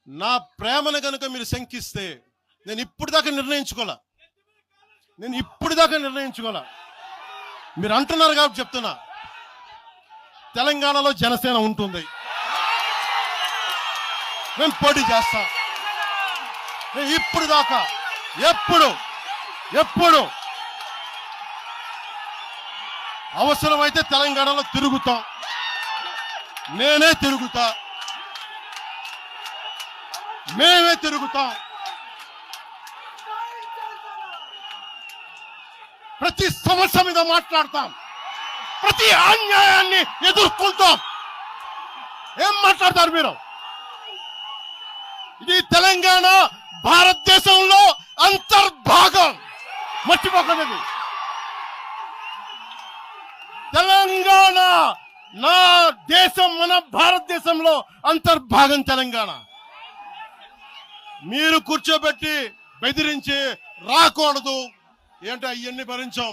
నా ప్రేమను కనుక మీరు శంకిస్తే నేను ఇప్పుడు దాకా నిర్ణయించుకోలే. మీరు అంటున్నారు కాబట్టి చెప్తున్నా, తెలంగాణలో జనసేన ఉంటుంది, మేము పోటీ చేస్తాం. ఇప్పుడు దాకా ఎప్పుడు అవసరమైతే తెలంగాణలో తిరుగుతాం, నేనే తిరుగుతా, మేమే తిరుగుతాం. ప్రతి సమస్య మీద మాట్లాడతాం, ప్రతి అన్యాయాన్ని ఎదుర్కొంటాం. ఏం మాట్లాడతారు మీరు? ఇది తెలంగాణ భారతదేశంలో అంతర్భాగం, మర్చిపోకండి. తెలంగాణ నా దేశం, మన భారతదేశంలో అంతర్భాగం తెలంగాణ. మీరు కూర్చోబెట్టి బెదిరించి రాకూడదు ఏంటో అవన్నీ భరించాం.